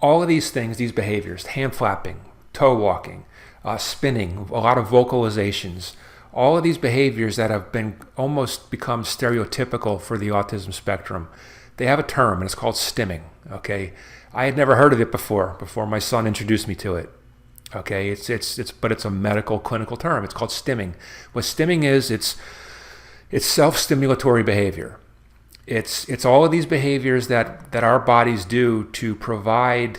all of these things, these behaviors, hand flapping, toe walking, spinning, a lot of vocalizations, all of these behaviors that have been almost become stereotypical for the autism spectrum, they have a term, and it's called stimming. Okay, I had never heard of it before my son introduced me to it. Okay, but it's a medical clinical term. It's called stimming. What stimming is, it's self-stimulatory behavior. It's all of these behaviors that our bodies do to provide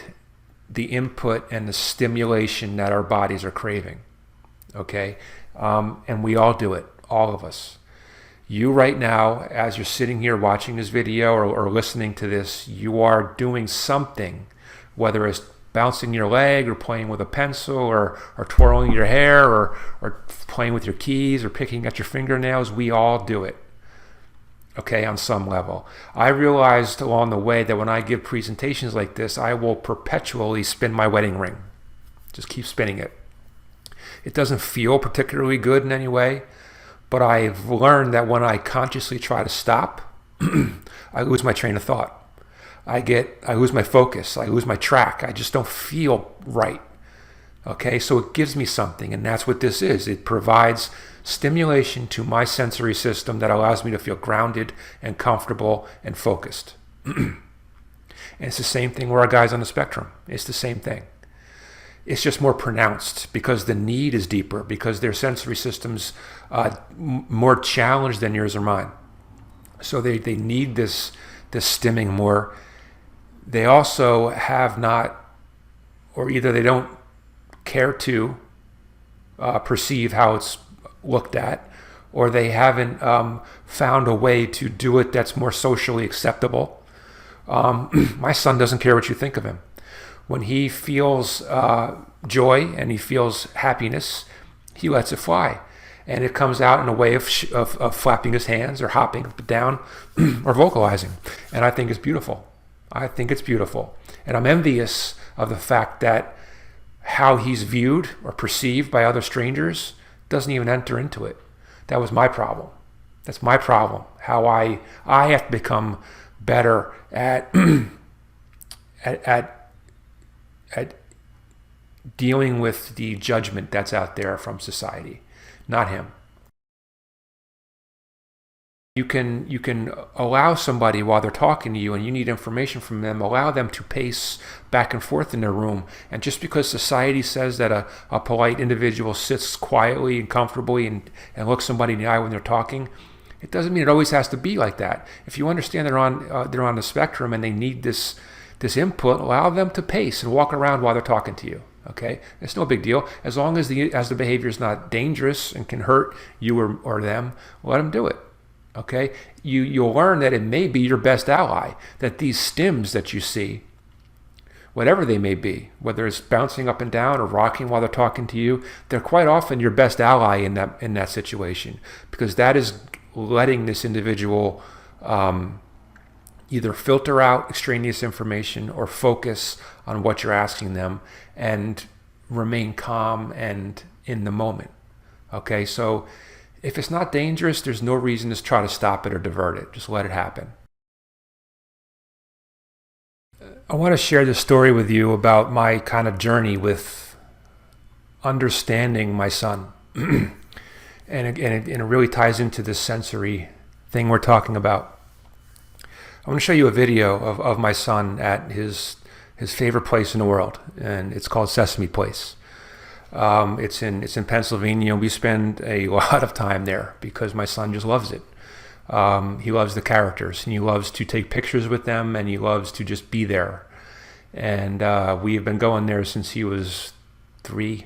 the input and the stimulation that our bodies are craving. Okay, and we all do it, all of us. You right now, as you're sitting here watching this video or listening to this, you are doing something, whether it's bouncing your leg or playing with a pencil or twirling your hair or playing with your keys or picking at your fingernails. We all do it, okay, on some level. I realized along the way that when I give presentations like this, I will perpetually spin my wedding ring. Just keep spinning it. It doesn't feel particularly good in any way, but I've learned that when I consciously try to stop, I lose my train of thought. I lose my focus. I lose my track. I just don't feel right. Okay, so it gives me something, and that's what this is. It provides stimulation to my sensory system that allows me to feel grounded and comfortable and focused. And it's the same thing with our guys on the spectrum. It's the same thing. It's just more pronounced because the need is deeper, because their sensory system's more challenged than yours or mine. So they need this stimming more. They also have not, or either they don't care to perceive how it's looked at, or they haven't found a way to do it that's more socially acceptable. My son doesn't care what you think of him. When he feels joy and he feels happiness, he lets it fly. And it comes out in a way of flapping his hands or hopping up and down or vocalizing. And I think it's beautiful. I think it's beautiful. And I'm envious of the fact that how he's viewed or perceived by other strangers doesn't even enter into it. That was my problem. That's my problem. How I have to become better at dealing with the judgment that's out there from society, not him. You can allow somebody while they're talking to you and you need information from them, allow them to pace back and forth in their room. And just because society says that a polite individual sits quietly and comfortably and looks somebody in the eye when they're talking, it doesn't mean it always has to be like that. If you understand they're on the spectrum and they need this input, allow them to pace and walk around while they're talking to you. Okay, it's no big deal as long as the behavior is not dangerous and can hurt you or them. Let them do it. Okay, you'll learn that it may be your best ally. That these stims that you see, whatever they may be, whether it's bouncing up and down or rocking while they're talking to you, they're quite often your best ally in that situation, because that is letting this individual either filter out extraneous information or focus on what you're asking them and remain calm and in the moment. Okay, so if it's not dangerous, there's no reason to try to stop it or divert it. Just let it happen. I want to share this story with you about my kind of journey with understanding my son. and it really ties into this sensory thing we're talking about. I want to show you a video of my son at his favorite place in the world, and it's called Sesame Place. It's in Pennsylvania, and we spend a lot of time there because my son just loves it. He loves the characters, and he loves to take pictures with them, and he loves to just be there. And we have been going there since he was 3-4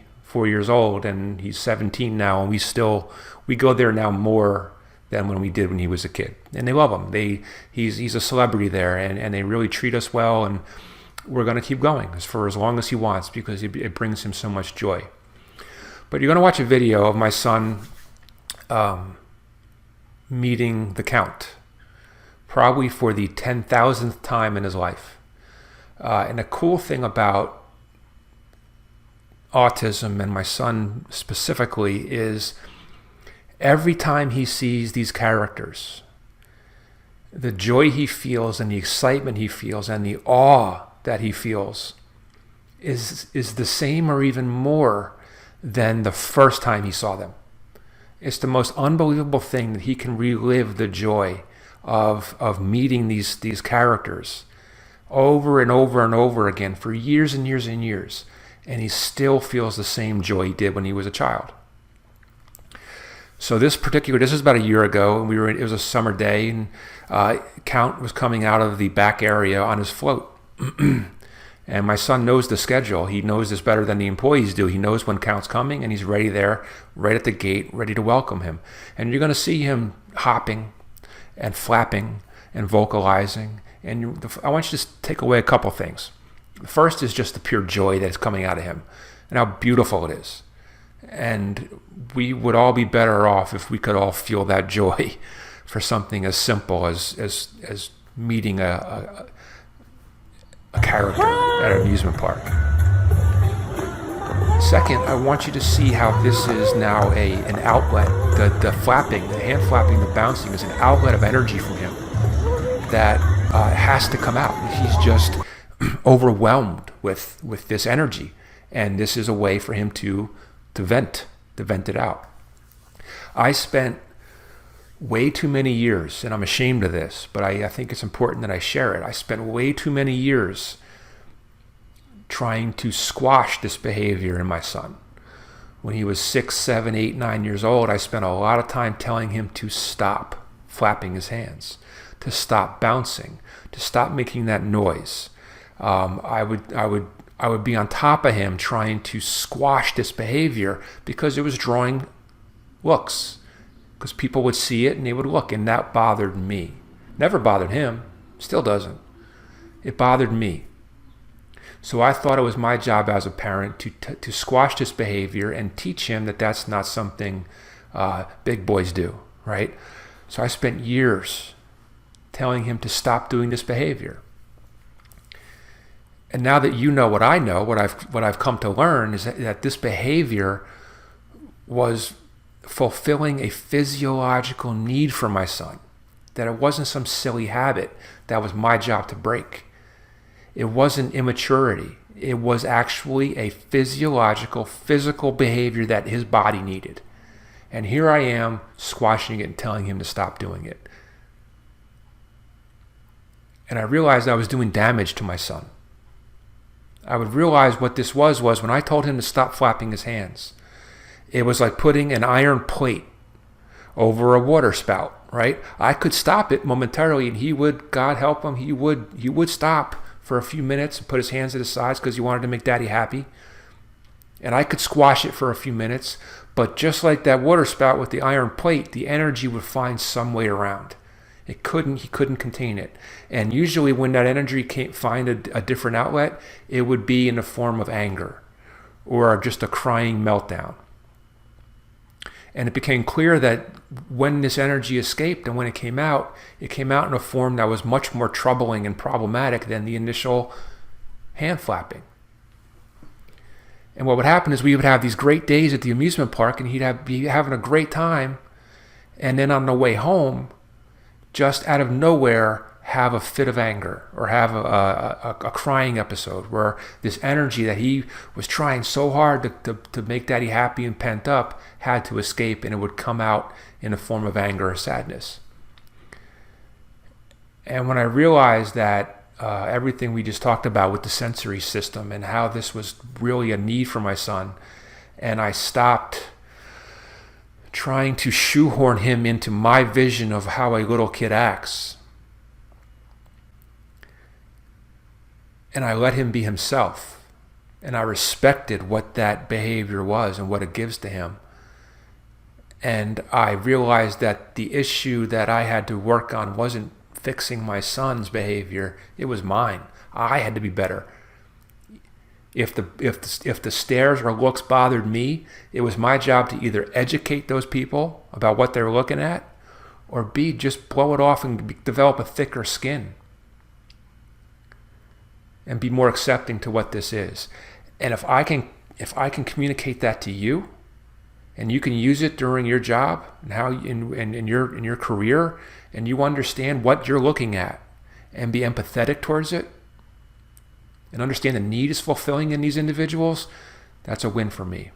years old, and he's 17 now, and we go there now more than when we did when he was a kid. And they love him. He's a celebrity there, and they really treat us well, and we're going to keep going for as long as he wants because it brings him so much joy. But you're going to watch a video of my son meeting the Count, probably for the 10,000th time in his life. And the cool thing about autism, and my son specifically, is every time he sees these characters, the joy he feels and the excitement he feels and the awe that he feels is the same or even more than the first time he saw them. It's the most unbelievable thing that he can relive the joy of meeting these characters over and over and over again for years and years and years, and he still feels the same joy he did when he was a child. So this is about a year ago, and it was a summer day, and Count was coming out of the back area on his float. And my son knows the schedule. He knows this better than the employees do. He knows when Count's coming, and he's ready there, right at the gate, ready to welcome him. And you're going to see him hopping and flapping and vocalizing. And I want you to just take away a couple things. The first is just the pure joy that's coming out of him and how beautiful it is. And we would all be better off if we could all feel that joy for something as simple as meeting a character at an amusement park. Second, I want you to see how this is now an outlet. The flapping, the hand flapping, the bouncing is an outlet of energy from him that has to come out. He's just overwhelmed with this energy, and this is a way for him to vent it out. I spent way too many years, and I'm ashamed of this, but I think it's important that I share it. I spent way too many years trying to squash this behavior in my son. When he was 6, 7, 8, 9 years old, I spent a lot of time telling him to stop flapping his hands, to stop bouncing, to stop making that noise. I would be on top of him trying to squash this behavior because it was drawing looks. Because people would see it and they would look, and that bothered me. Never bothered him, still doesn't. It bothered me. So I thought it was my job as a parent to squash this behavior and teach him that that's not something big boys do, right? So I spent years telling him to stop doing this behavior. And now that you know what I know, what I've come to learn is that this behavior was fulfilling a physiological need for my son, that it wasn't some silly habit that was my job to break. It wasn't immaturity. It was actually a physiological, physical behavior that his body needed. And here I am squashing it and telling him to stop doing it. And I realized I was doing damage to my son. I would realize what this was when I told him to stop flapping his hands. It was like putting an iron plate over a water spout, right? I could stop it momentarily, and he would, God help him, he would stop for a few minutes and put his hands at his sides because he wanted to make Daddy happy. And I could squash it for a few minutes, but just like that water spout with the iron plate, the energy would find some way around. He couldn't contain it. And usually when that energy can't find a different outlet, it would be in the form of anger or just a crying meltdown. And it became clear that when this energy escaped and when it came out in a form that was much more troubling and problematic than the initial hand flapping. And what would happen is we would have these great days at the amusement park, and he'd be having a great time, and then on the way home, just out of nowhere, have a fit of anger or have a crying episode where this energy that he was trying so hard to make Daddy happy and pent up had to escape, and it would come out in a form of anger or sadness. And when I realized that everything we just talked about with the sensory system and how this was really a need for my son, and I stopped trying to shoehorn him into my vision of how a little kid acts, and I let him be himself, and I respected what that behavior was and what it gives to him. And I realized that the issue that I had to work on wasn't fixing my son's behavior, it was mine. I had to be better. If the stares or looks bothered me, it was my job to either educate those people about what they were looking at, or B, just blow it off and develop a thicker skin and be more accepting to what this is. And if I can communicate that to you, and you can use it during your job and how in your career, and you understand what you're looking at and be empathetic towards it, and understand the need is fulfilling in these individuals, that's a win for me.